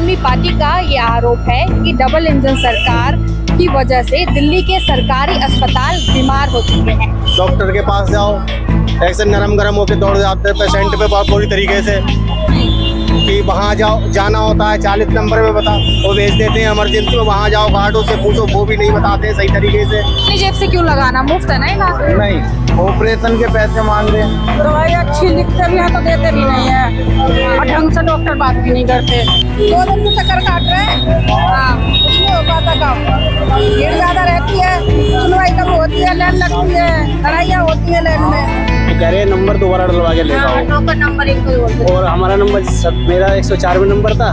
आदमी पार्टी का ये आरोप है कि डबल इंजन सरकार की वजह से दिल्ली के सरकारी अस्पताल बीमार हो चुके हैं। डॉक्टर के पास जाओ, ऐसे नरम गरम होकर दौड़ जाते हैं पेशेंट पे बहुत बुरी तरीके से कि वहाँ जाओ, जाना होता है 40 नंबर में बता, वो भेज देते हैं इमरजेंसी में, वहाँ जाओ गार्डों से पूछो, वो भी नहीं बताते सही तरीके से। अपनी जेब से क्यों लगाना, मुफ्त है ना इलाज? नहीं, ऑपरेशन के पैसे मांग रहे हैं। दवाई अच्छी लिखते भी हैं तो देते भी नहीं है, और ढंग से डॉक्टर बात भी नहीं करते। 2 दिन से चक्कर काट रहे हैं, कुछ नहीं हो पाता काम, भीड़ ज्यादा रहती है, सुनवाई कम होती है, लाइन लगती है, लड़ाइयाँ होती है लाइन में। कह रहे नंबर दोबारा डलवा के लेगा टोकन नंबर 1 को बोलते हैं। और हमारा नंबर मेरा 104 में नंबर था,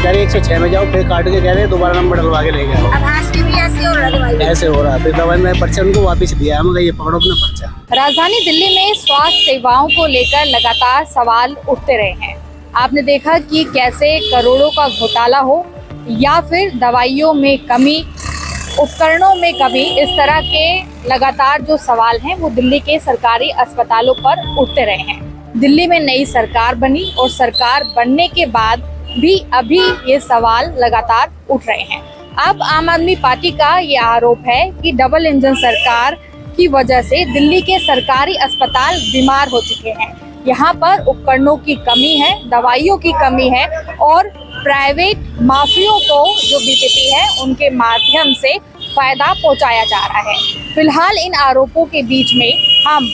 कह रहे 106 में जाओ, फिर काट के कह रहे दोबारा नंबर डलवा के ले गया। अब हाथ भी ऐसे हो रहा है दवाई, ऐसे हो रहा है। फिर दवाई में पर्चा उनको वापस दिया, हम ये पकड़ो अपना पर्चा। राजधानी दिल्ली में स्वास्थ्य सेवाओं को लेकर लगातार सवाल उठते रहे हैं। आपने देखा कि कैसे करोड़ों का घोटाला हो या फिर दवाइयों में कमी, उपकरणों में कमी, इस तरह के लगातार जो सवाल हैं वो दिल्ली के सरकारी अस्पतालों पर उठते रहे हैं। दिल्ली में नई सरकार बनी और सरकार बनने के बाद भी अभी ये सवाल लगातार उठ रहे हैं। अब आम आदमी पार्टी का ये आरोप है कि डबल इंजन सरकार की वजह से दिल्ली के सरकारी अस्पताल बीमार हो चुके हैं। यहाँ पर उपकरणों की कमी है, दवाइयों की कमी है और प्राइवेट माफियों को जो बीजेपी है उनके माध्यम से फायदा पहुंचाया जा रहा है। फिलहाल इन आरोपों के बीच में हम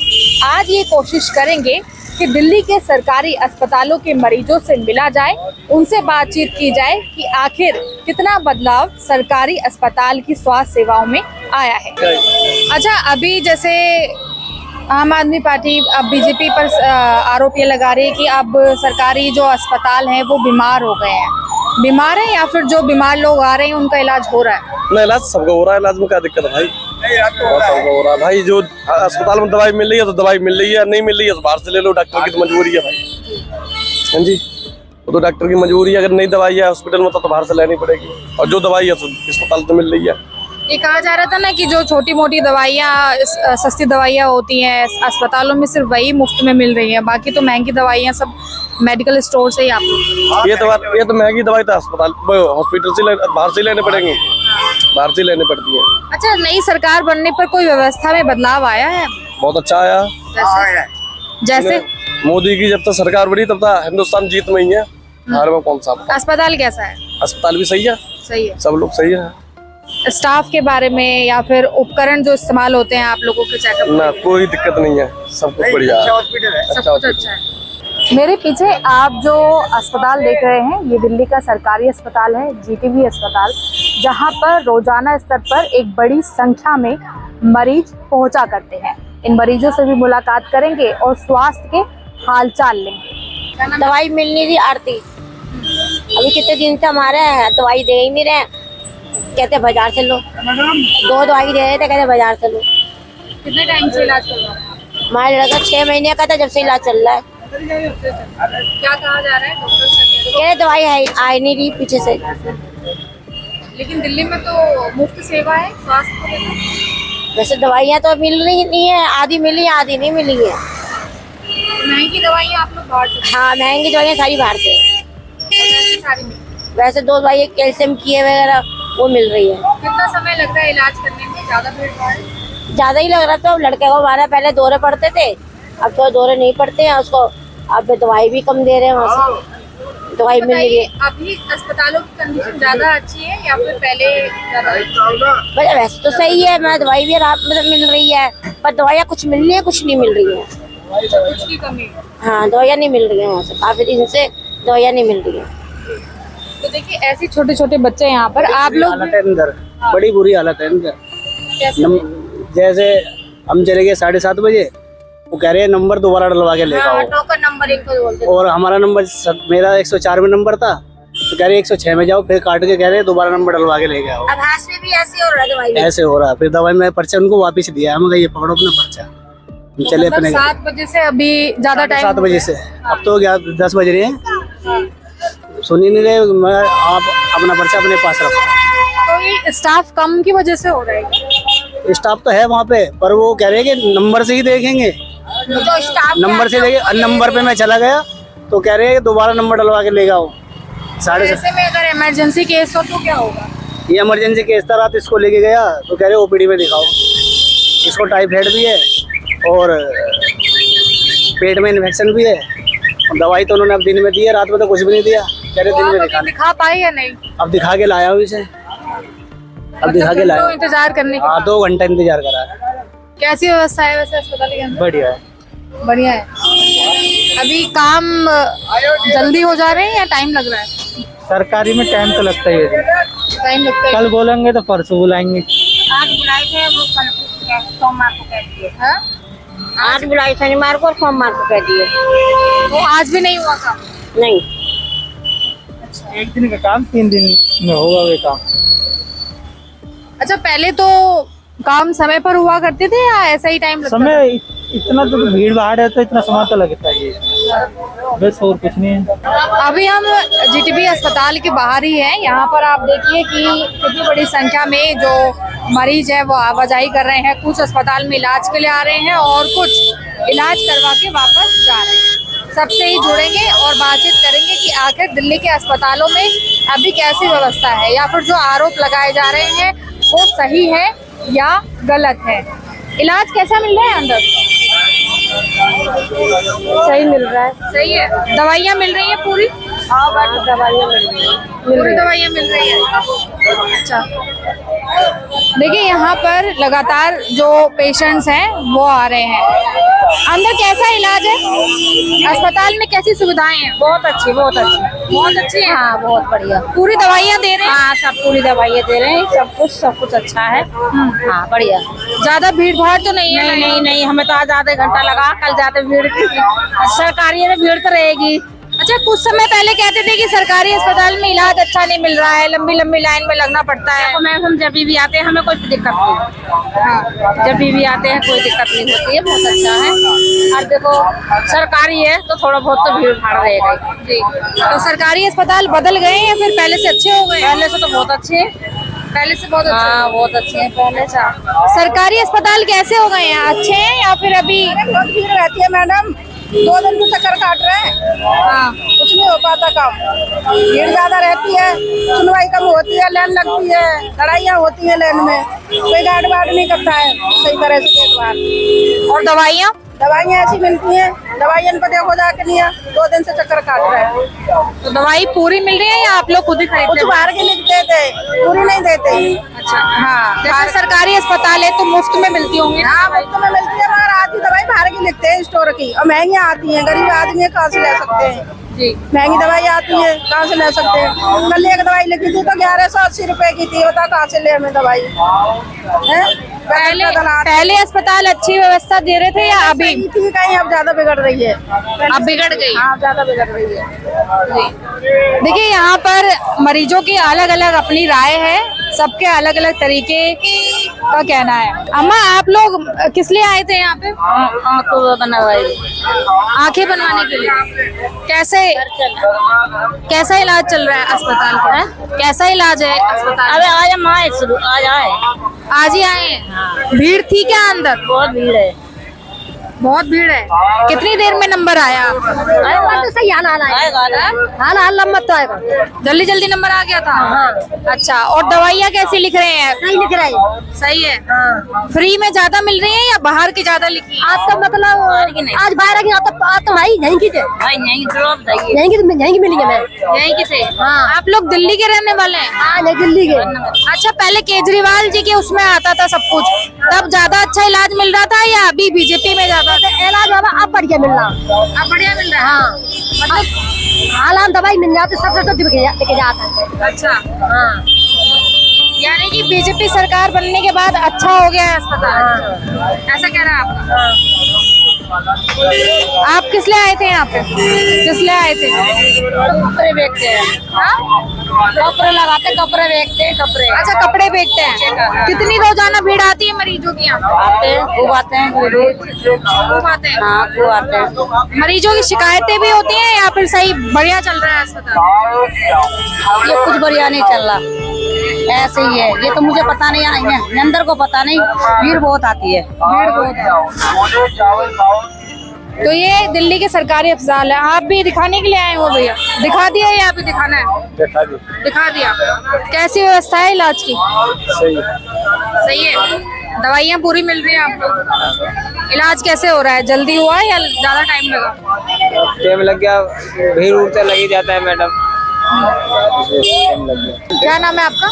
आज ये कोशिश करेंगे कि दिल्ली के सरकारी अस्पतालों के मरीजों से मिला जाए, उनसे बातचीत की जाए कि आखिर कितना बदलाव सरकारी अस्पताल की स्वास्थ्य सेवाओं में आया है। अच्छा, अभी जैसे आम आदमी पार्टी अब बीजेपी पर आरोप ये लगा रही है कि अब सरकारी जो अस्पताल हैं वो बीमार हो गए हैं। बीमार है या फिर जो बीमार लोग आ रहे हैं उनका इलाज हो रहा है? नहीं, इलाज सबका हो रहा है, इलाज में क्या दिक्कत है भाई? सबका हो रहा है भाई। जो अस्पताल में दवाई मिल रही है तो दवाई मिल रही है, नहीं मिल रही है तो बाहर से ले लो, डॉक्टर की तो मजबूरी है भाई। हाँ जी, वो तो डॉक्टर की मजबूरी है, अगर नहीं दवाई है हॉस्पिटल में तो बाहर से लेनी पड़ेगी, और जो दवाई है तो अस्पताल तो मिल रही है। ये कहा जा रहा था ना कि जो छोटी मोटी दवाइयाँ, सस्ती दवाइयाँ होती हैं अस्पतालों में सिर्फ वही मुफ्त में मिल रही है, बाकी तो महंगी दवाइयाँ सब मेडिकल स्टोर से ही आप। ये तो महंगी दवाई तो अस्पताल हॉस्पिटल से बाहर से लेने पड़ेंगे, बाहर से लेने पड़ती है। अच्छा, नई सरकार बनने पर कोई व्यवस्था में बदलाव आया है? बहुत अच्छा आया। जैसे मोदी की जब तक सरकार बनी तब तक हिंदुस्तान जीत में ही है, बिहार में कौन सा? अस्पताल कैसा है? अस्पताल भी सही है, सही है। सब लोग सही है। स्टाफ के बारे में या फिर उपकरण जो इस्तेमाल होते हैं आप लोगों के चेकअप ना, कोई दिक्कत नहीं है, सब कुछ बढ़िया है, सब कुछ अच्छा है। मेरे पीछे आप जो अस्पताल देख रहे हैं ये दिल्ली का सरकारी अस्पताल है, जीटीबी अस्पताल, जहां पर रोजाना स्तर पर एक बड़ी संख्या में मरीज पहुंचा करते हैं। इन मरीजों से भी मुलाकात करेंगे और स्वास्थ्य के हालचाल लेंगे। दवाई मिल नहीं रही आरती, अभी कितने दिन से हमारे दवाई दे ही नहीं रहे, कहते बाजार से लो। 2 दवाई दे रहे थे, कहते बाजार से लो। कितने टाइम से इलाज चल रहा है? हमारे लड़का 6 महीने का था जब से इलाज चल रहा है। क्या कहा जा रहा है डॉक्टर से? कह रहे दवाई आई नहीं रही पीछे से। लेकिन दिल्ली में तो मुफ्त सेवा है स्वास्थ्य को लेकर। वैसे दवाइयाँ तो मिल रही नहीं है, आधी मिली है आधी नहीं मिली है। महंगी दवाइयाँ आप लोग बाहर से? हाँ, महंगी दवाइयाँ सारी बाहर से। सारी मिल। वैसे 2 दवाई कैल्शियम की है वगैरह वो मिल रही है। कितना समय लग रहा है इलाज करने में? ज्यादा भीड़ है? ज्यादा ही लग रहा था। लड़के को हमारा पहले दौरे पड़ते थे, अब तो दौरे नहीं पड़ते हैं उसको, अब दवाई भी कम दे रहे हैं वहाँ से, दवाई मिल रही है। अभी अस्पतालों की कंडीशन ज्यादा अच्छी है या फिर पहले ज्यादा? वैसे तो सही है, मैं दवाई भी रात में मिल रही है, पर दवाइयाँ कुछ मिल रही है कुछ नहीं मिल रही है। कुछ की कमी? हाँ, दवाइयाँ नहीं मिल रही है वहाँ से, काफी दिन से दवाइयाँ नहीं मिल रही है। तो देखिए ऐसे छोटे छोटे बच्चे यहाँ पर आप लोग अंदर बड़ी बुरी हालत है अंदर। कैसे? जैसे हम चले गए 7:30 बजे, वो कह रहे हैं नंबर दोबारा डलवा के लेगा, टोकन नंबर 1 को बोलते हैं। और हमारा नंबर मेरा 104 में नंबर था, तो कह रहे 106 में जाओ, फिर काट के कह रहे दोबारा नंबर डलवा के ले गया। अब हाथ में भी ऐसे हो रहा है दवाई, ऐसे हो रहा है। फिर दवाई में पर्चा उनको वापस दिया, हम ये पकड़ो अपना पर्चा, चले अपने 7 बजे से अभी ज्यादा टाइम? 7 बजे से, अब तो 10 बज रहे हैं, सुन ही नहीं रहे। आप अपना पर्चा अपने पास रखो। तो ये स्टाफ कम की वजह से हो रहा है? स्टाफ तो है वहाँ पे, पर वो कह रहे हैं कि नंबर से ही देखेंगे, जो स्टाफ नंबर से देखे। नंबर पे मैं चला गया तो कह रहे हैं दोबारा नंबर डलवा के ले जाओ। साढ़े ऐसे में अगर इमरजेंसी केस हो तो क्या होगा? ये इमरजेंसी केस था, रात इसको लेके गया तो कह रहे ओपीडी में दिखाओ, इसको टाइफाइड भी है और पेट में इन्फेक्शन भी है। दवाई तो उन्होंने अब दिन में दी है, रात में तो कुछ भी नहीं दिया, कह रहे दिन में दिखा। दिखा पाए या नहीं? अब दिखा के लाया हूँ इसे, अब दिखा के लाया। तो इंतजार करने हाँ 2 घंटा इंतजार करा है। कैसी व्यवस्था है वैसे अस्पताल के अंदर? बढ़िया है। बढ़िया है। अभी काम जल्दी हो जा रहे हैं या टाइम लग रहा है? सरकारी में टाइम तो लगता ही है, टाइम लगता है। कल बोलेंगे तो परसों बुलाएंगे। आज बुलाए थे वो कल सोमवार को कह दिए। हाँ? आज बुलाए शनिवार को और सोमवार को कह दिए। वो आज भी नहीं हुआ काम? नहीं, एक दिन का काम 3 दिन में होगा वे काम। अच्छा, पहले तो काम समय पर हुआ करते थे या ऐसा ही टाइम लगता था? समय इतना तो भीड़ भाड़ है तो इतना समय तो लगता ही है, बस और कुछ नहीं है। अभी हम जीटीबी अस्पताल के बाहर ही हैं। यहाँ पर आप देखिए कि कितनी बड़ी संख्या में जो मरीज है वो आवाजाही कर रहे हैं। कुछ अस्पताल में इलाज के लिए आ रहे हैं और कुछ इलाज करवा के वापस जा रहे हैं। सबसे ही जुड़ेंगे और बातचीत करेंगे कि आखिर दिल्ली के अस्पतालों में अभी कैसी व्यवस्था है या फिर जो आरोप लगाए जा रहे हैं वो सही है या गलत है। इलाज कैसा मिल रहा है अंदर? सही मिल रहा है। सही है। दवाइयाँ मिल रही हैं पूरी? हाँ बट दवाइयाँ मिल रही हैं। पूरी दवाइयाँ मिल रही है। अच्छा, देखिए यहाँ पर लगातार जो पेशेंट्स हैं वो आ रहे हैं। अंदर कैसा इलाज है? अस्पताल में कैसी सुविधाएं हैं? बहुत अच्छी, बहुत अच्छी, बहुत अच्छी है। हाँ बहुत बढ़िया। पूरी दवाइयाँ दे रहे हैं? हाँ सब पूरी दवाइयाँ दे रहे हैं, सब कुछ अच्छा है। हाँ बढ़िया। ज्यादा भीड़ भाड़ तो नहीं है? नहीं नहीं नहीं, हमें तो आज आधे घंटा लगा, कल जाते भीड़ थी। सरकारी में भीड़ तो रहेगी। अच्छा, कुछ समय पहले कहते थे कि सरकारी अस्पताल में इलाज अच्छा नहीं मिल रहा है, लंबी लंबी लाइन में लगना पड़ता है। तो मैम हम जब भी आते हैं हमें कोई दिक्कत नहीं। हाँ जब भी आते हैं कोई दिक्कत नहीं होती है, बहुत अच्छा है। और देखो सरकारी है तो थोड़ा बहुत तो भीड़ भाड़ रहेगा जी। तो सरकारी अस्पताल बदल गए हैं या फिर पहले से अच्छे हो गए? पहले से तो बहुत अच्छे हैं। पहले से बहुत अच्छे। हाँ बहुत अच्छे हैं पहले से। सरकारी अस्पताल कैसे हो गए हैं? अच्छे हैं या फिर अभी? बहुत भीड़ रहती है मैडम, 2 दिन के चक्कर काट रहे हैं। हाँ कुछ नहीं हो पाता काम, भीड़ ज्यादा रहती है, सुनवाई कम होती है, लाइन लगती है, लड़ाइयाँ होती है लाइन में, कोई गार्ड वार्ड नहीं करता है सही तरह से देखभाल। और दवाइयाँ? दवाइयाँ ऐसी मिलती हैं, दवाइयाँ पे देखो जाके नहीं है, 2 दिन से चक्कर काट रहे हैं। तो दवाई पूरी मिल रही है या आप लोग खुद ही खरीदते कुछ हैं? बाहर के लिखते थे, पूरी नहीं देते। अच्छा, हाँ जैसे सरकारी अस्पताल है तो मुफ्त में मिलती होंगी? हाँ मुफ्त में मिलती है, मगर आधी दवाई बाहर की लिखते हैं स्टोर की, और महंगी आती है, गरीब आदमी कहाँ से ले सकते हैं। जी। महंगी दवाई आती है, कहाँ से ले सकते हैं। कल एक दवाई लिखी थी तो 1180 रुपए की थी, बता कहाँ से ले हमें दवाई है? पहले अस्पताल अच्छी व्यवस्था दे रहे थे या अभी? थी कहीं, अब ज्यादा बिगड़ रही है। अब बिगड़ गई? हाँ ज्यादा बिगड़ रही है। जी। देखिए यहाँ पर मरीजों की अलग अलग अपनी राय है, सबके अलग अलग तरीके का कहना है। अम्मा आप लोग किस लिए आए थे यहाँ पे? तो बनवाई, आंखें बनवाने के लिए। कैसा इलाज चल रहा है अस्पताल का? कैसा इलाज है अस्पताल? अरे आज हम आए, आज आए, आज ही आए हैं। भीड़ थी क्या अंदर? बहुत भीड़ है। बहुत भीड़ है। कितनी देर में नंबर आया? तो सही आना हाँ लम्बा तो आएगा, जल्दी जल्दी नंबर आ गया था? हाँ। अच्छा, और दवाइयाँ कैसी लिख रहे हैं? सही लिख रही है। सही है। हाँ। फ्री में ज्यादा मिल रही है या बाहर की ज्यादा लिखी है? आज तो मतलब आज बाहर की आज तो भाई यहीं की थे, यहीं की मिली है मैं, यहीं की थे? हाँ। आप लोग दिल्ली के रहने वाले हैं? हाँ नहीं दिल्ली के। अच्छा, पहले केजरीवाल जी के उसमें आता था सब कुछ, तब ज्यादा अच्छा इलाज मिल रहा था या अभी बीजेपी में ज्यादा? इलाज बाबा अब बढ़िया मिल रहा, अब बढ़िया मिल रहा है। हाँ मतलब हालात दवाई मिल जाती, सब लेके जाता है। अच्छा, हाँ यानी कि बीजेपी सरकार बनने के बाद अच्छा हो गया है अस्पताल, ऐसा कह रहा है आपका? आप किस लिए आए थे यहाँ पे? किस लिए आए थे? कपड़े बेचते हैं। हाँ? कपड़े लगाते, कपड़े बेचते हैं, कपड़े। अच्छा, कपड़े बेचते हैं। कितनी रोजाना भीड़ आती है मरीजों की यहाँ? आते हैं, खूब आते हैं, खूब आते हैं। हाँ खूब आते हैं। मरीजों की शिकायतें भी होती हैं या फिर सही बढ़िया चल रहा है अस्पताल? ये कुछ बढ़िया नहीं चल रहा, ऐसे ही है। ये तो मुझे पता नहीं है, अंदर को पता नहीं, भीड़ बहुत आती है। भीड़ बहुत है। तो ये दिल्ली के सरकारी अस्पताल है, आप भी दिखाने के लिए आए हो भैया? दिखा दिया या अभी दिखाना है? दिखा दिया। कैसी व्यवस्था है इलाज की? सही है। दवाइयाँ पूरी मिल रही है आपको? इलाज कैसे हो रहा है, जल्दी हुआ या ज्यादा टाइम लगा? टाइम लग गया, भीड़ उड़ तो लग ही जाता है मैडम। क्या नाम है आपका?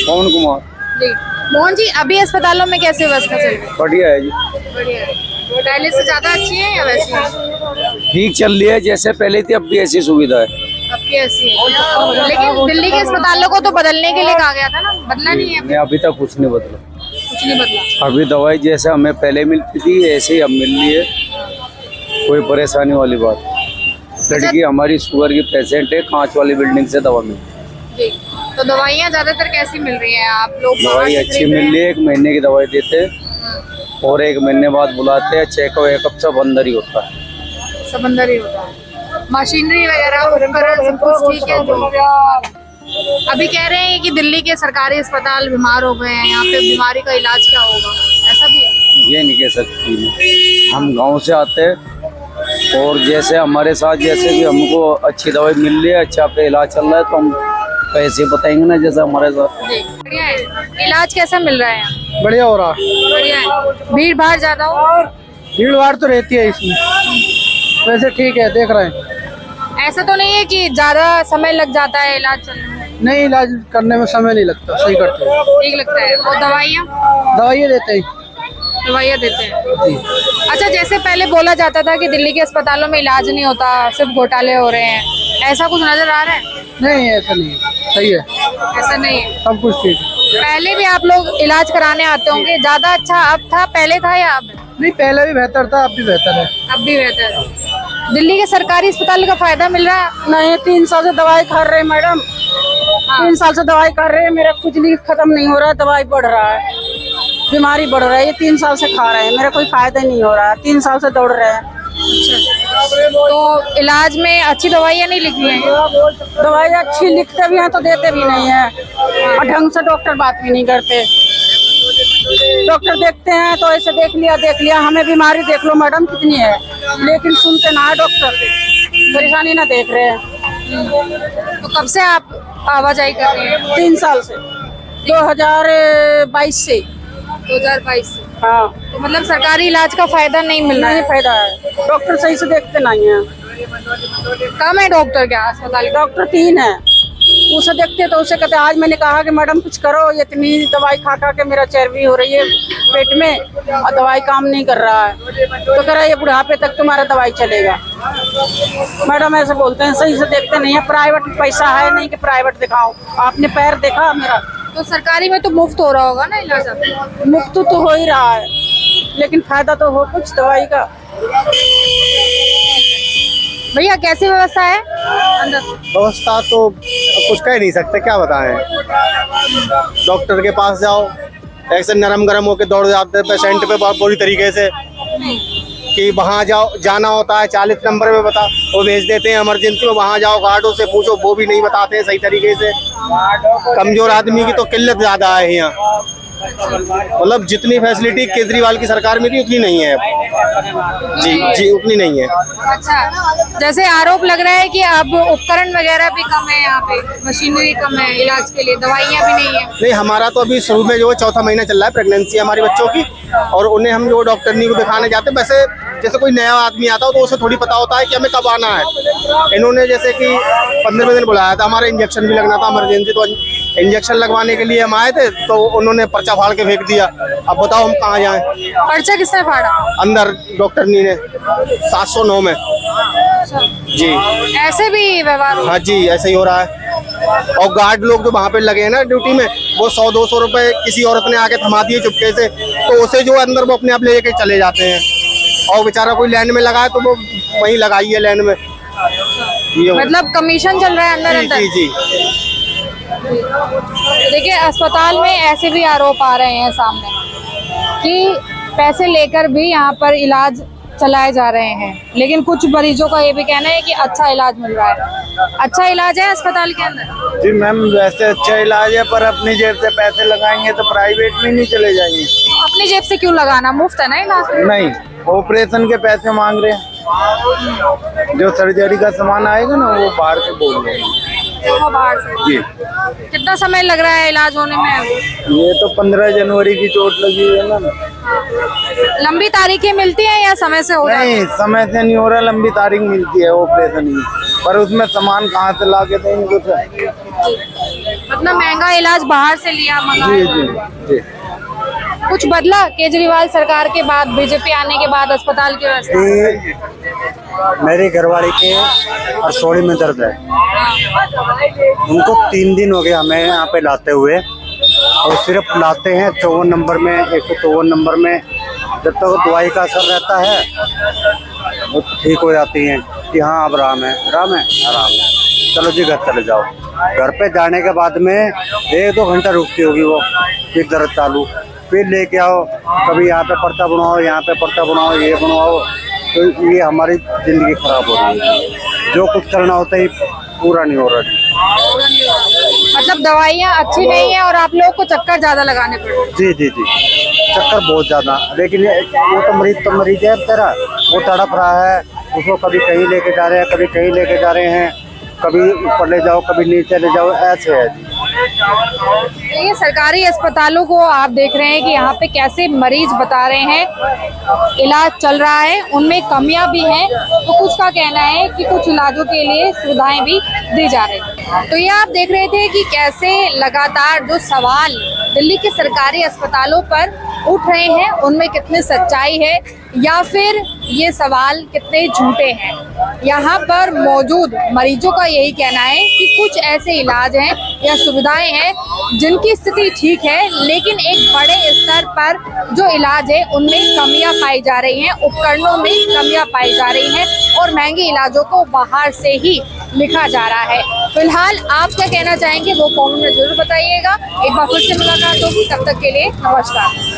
मोहन कुमार। जी मोहन जी, अभी अस्पतालों में कैसी व्यवस्था चल रही है? बढ़िया है जी, बढ़िया है। पहले से ज्यादा अच्छी है या वैसी है? ठीक चल रही है, जैसे पहले थी अब भी ऐसी सुविधा है। अब की ऐसी है, लेकिन दिल्ली के अस्पतालों को तो बदलने के लिए कहा गया था ना, बदला नहीं है? नहीं, अभी तक कुछ नहीं बदला। कुछ नहीं बदला। अभी दवाई जैसे हमें पहले मिलती थी ऐसे ही अब मिल रही है, कोई परेशानी वाली बात नहीं। लड़की हमारी शुगर की पेशेंट है, कांच वाली बिल्डिंग से दवा मिलती है। जी, तो दवाइयाँ ज्यादातर कैसी मिल रही हैं? आप लोग दवाई अच्छी मिल रही है, 1 महीने की दवाई देते हैं और 1 महीने बाद बुलाते हैं, चेकअप वेकअप सब अंदर ही होता है। सब अंदर ही होता है, मशीनरी वगैरह उपकरण सब कुछ ठीक है? अभी कह रहे हैं कि दिल्ली के सरकारी अस्पताल बीमार हो गए हैं, यहाँ पे बीमारी का इलाज क्या होगा, ऐसा भी है? ये नहीं कह सकती मैं। हम गांव से आते हैं और जैसे हमारे साथ जैसे भी हमको अच्छी दवाई मिल रही है, अच्छा पे इलाज चल रहा है, तो हम कैसे बताएंगे ना, जैसे हमारे साथ। जी बढ़िया है। इलाज कैसा मिल रहा है यहाँ? बढ़िया हो रहा है। बढ़िया है। भीड़ भाड़ ज्यादा हो? भीड़ भाड़ तो रहती है इसमें, वैसे ठीक है, देख रहे हैं। ऐसा तो नहीं है कि ज्यादा समय लग जाता है इलाज चलने में? नहीं, इलाज करने में समय नहीं लगता, सही करते हैं। ठीक लगता है। और दवाइयाँ? दवाइयाँ देते हैं। दवाइयाँ देते हैं। अच्छा, जैसे पहले बोला जाता था कि दिल्ली के अस्पतालों में इलाज नहीं होता, सिर्फ घोटाले हो रहे हैं, ऐसा कुछ नजर आ रहा है? नहीं, ऐसा नहीं है, सही है, ऐसा नहीं है, सब कुछ ठीक है। पहले भी आप लोग इलाज कराने आते होंगे, ज्यादा अच्छा अब था, पहले था या अब? नहीं, पहले भी बेहतर था, अब भी बेहतर है। अब भी बेहतर है। दिल्ली के सरकारी अस्पताल का फायदा मिल रहा है? नहीं, 3 साल से दवाई खा रहे हैं मैडम। 3 साल से दवाई कर रहे हैं, मेरा खुजली खत्म नहीं हो रहा है, दवाई बढ़ रहा है, बीमारी बढ़ रहा है। ये 3 साल से खा रहे हैं, मेरा कोई फायदा नहीं हो रहा है, 3 साल से दौड़ रहे हैं। तो इलाज में अच्छी दवाइयाँ नहीं लिखी हैं? दवाई अच्छी लिखते भी हैं तो देते भी नहीं है, और ढंग से डॉक्टर बात भी नहीं करते। डॉक्टर देखते हैं तो ऐसे देख लिया, हमें बीमारी देख लो मैडम कितनी है, लेकिन सुनते ना है डॉक्टर, परेशानी ना देख रहे हैं। तो कब से आप आवाजाही कर रहे हैं? 3 साल से, 2022 से। 2022 से? हाँ, तो मतलब सरकारी इलाज का फायदा नहीं मिल रहा नहीं है? फायदा है, डॉक्टर सही से देखते नहीं है। कम है डॉक्टर क्या अस्पताल? डॉक्टर 3 है, उसे देखते तो उसे कहते, आज मैंने कहा कि मैडम कुछ करो, ये इतनी दवाई खा खा के मेरा चर्बी हो रही है पेट में और दवाई काम नहीं कर रहा है, तो कह रहा है ये बुढ़ापे तक तुम्हारा दवाई चलेगा। मैडम ऐसे बोलते हैं, सही से देखते नहीं है। प्राइवेट पैसा है नहीं कि प्राइवेट दिखाओ, आपने पैर देखा मेरा? तो सरकारी में तो मुफ्त हो रहा होगा ना इलाज? मुफ्त तो हो ही रहा है, लेकिन फायदा तो हो कुछ दवाई का। भैया कैसी व्यवस्था है अंदर? व्यवस्था तो कुछ कह नहीं सकते, क्या बताएं। डॉक्टर के पास जाओ, ऐसे नरम गरम होके दौड़ जाते हैं पेशेंट पे बहुत बुरी तरीके से, कि वहाँ जाओ, जाना होता है 40 नंबर में बता, वो भेज देते हैं इमरजेंसी में, वहाँ जाओ गार्डों से पूछो, वो भी नहीं बताते हैं सही तरीके से। कमजोर आदमी की तो किल्लत ज्यादा है यहाँ, मतलब जितनी फैसिलिटी केजरीवाल की सरकार में थी उतनी नहीं है। जी उतनी नहीं है। अच्छा, जैसे आरोप लग रहा है कि अब उपकरण वगैरह भी कम है, यहाँ पे मशीनरी कम है इलाज के लिए, दवाइयाँ भी नहीं है? नहीं, हमारा तो अभी शुरू में जो 4था महीना चल रहा है, प्रेगनेंसी है हमारी बच्चों की, और उन्हें हम जो डॉक्टरनी को दिखाने जाते हैं, वैसे जैसे कोई नया आदमी आता हो तो उसे थोड़ी पता होता है कि हमें कब आना है। इन्होंने जैसे कि 15 दिन बुलाया था, हमारा इंजेक्शन भी लगना था इमरजेंसी, तो इंजेक्शन लगवाने के लिए हम आए थे, तो उन्होंने पर्चा फाड़ के फेंक दिया। अब बताओ हम कहाँ जाएं? पर्चा किसने फाड़ा? अंदर डॉक्टरनी ने 709 में। जी ऐसे भी व्यवहार? हाँ जी, ऐसे ही हो रहा है। और गार्ड लोग जो वहाँ पे लगे हैं ना ड्यूटी में, वो 100-200 रुपए किसी औरत ने आके थमा दिए चुपके से, तो उसे जो अंदर वो अपने आप ले के चले जाते हैं, और बेचारा कोई लाइन में लगा है तो वो वहीं लगाई है लाइन में। ये मतलब कमीशन चल रहा है अंदर? जी जी जी। देखिए, अस्पताल में ऐसे भी आरोप आ रहे हैं सामने कि पैसे लेकर भी यहाँ पर इलाज चलाए जा रहे हैं, लेकिन कुछ मरीजों का ये भी कहना है कि अच्छा इलाज मिल रहा है। अच्छा इलाज है अस्पताल के अंदर? जी मैम, वैसे अच्छा इलाज है, पर अपनी जेब से पैसे लगाएंगे तो प्राइवेट में नहीं चले जाएंगे। अपनी जेब से क्यों लगाना, मुफ्त है ना इलाज? नहीं, ऑपरेशन के पैसे मांग रहे हैं। जो सर्जरी का सामान आएगा ना वो बाहर से बोल रहे हैं वो बाहर से। जी। कितना समय लग रहा है इलाज होने में? ये तो 15 जनवरी की चोट लगी है ना। लंबी तारीखें मिलती हैं या समय से हो रहा है? नहीं, समय से नहीं हो रहा, लंबी तारीख मिलती है ऑपरेशन की, पर उसमें सामान कहाँ से ला के देंगे कुछ। मतलब महंगा इलाज बाहर से लिया जी मंगाया। जी जी। कुछ बदला केजरीवाल सरकार के बाद, बीजेपी आने के बाद अस्पताल की व्यवस्था? मेरे घरवाली के हरसोड़ी में दर्द है, उनको 3 दिन हो गया हमें यहाँ पे लाते हुए, और सिर्फ लाते हैं 54 नंबर में, 154 नंबर में। जब तक दवाई का असर रहता है वो ठीक हो जाती हैं कि हाँ अब आराम है, आराम है, आराम है, चलो जी घर चले जाओ। घर पे जाने के बाद में 1-2 घंटा रुकती होगी वो, फिर दर्द चालू, फिर लेके आओ, कभी यहाँ पे पर्चा बनवाओ, यहाँ पे पर्चा बनवाओ, ये बनवाओ, तो ये हमारी जिंदगी खराब हो रही है। जो कुछ करना होता है पूरा नहीं हो रहा। मतलब दवाइयाँ अच्छी नहीं है और आप लोगों को चक्कर ज्यादा लगाने पड़ रहे हैं। जी जी जी, चक्कर बहुत ज्यादा, लेकिन वो तो मरीज है तेरा, वो तड़प रहा है, उसको कभी कहीं लेके जा रहे हैं, कभी कहीं लेके जा रहे हैं, कभी ऊपर ले जाओ, कभी नीचे ले जाओ, ऐसे है। ये सरकारी अस्पतालों को आप देख रहे हैं कि यहाँ पे कैसे मरीज बता रहे हैं इलाज चल रहा है, उनमें कमियां भी हैं, तो कुछ का कहना है कि कुछ इलाजों के लिए सुविधाएं भी दी जा रही हैं। तो ये आप देख रहे थे कि कैसे लगातार जो सवाल दिल्ली के सरकारी अस्पतालों पर उठ रहे हैं उनमें कितनी सच्चाई है या फिर ये सवाल कितने झूठे हैं। यहाँ पर मौजूद मरीजों का यही कहना है कि कुछ ऐसे इलाज हैं या सुविधाएं हैं जिनकी स्थिति ठीक है, लेकिन एक बड़े स्तर पर जो इलाज है उनमें कमियां पाई जा रही हैं, उपकरणों में कमियां पाई जा रही हैं और महंगे इलाजों को बाहर से ही लिखा जा रहा है। फिलहाल आप क्या कहना चाहेंगे वो कमेंट में जरूर बताइएगा। एक बार फिर से मुलाकात होगी, तब तक के लिए नमस्कार।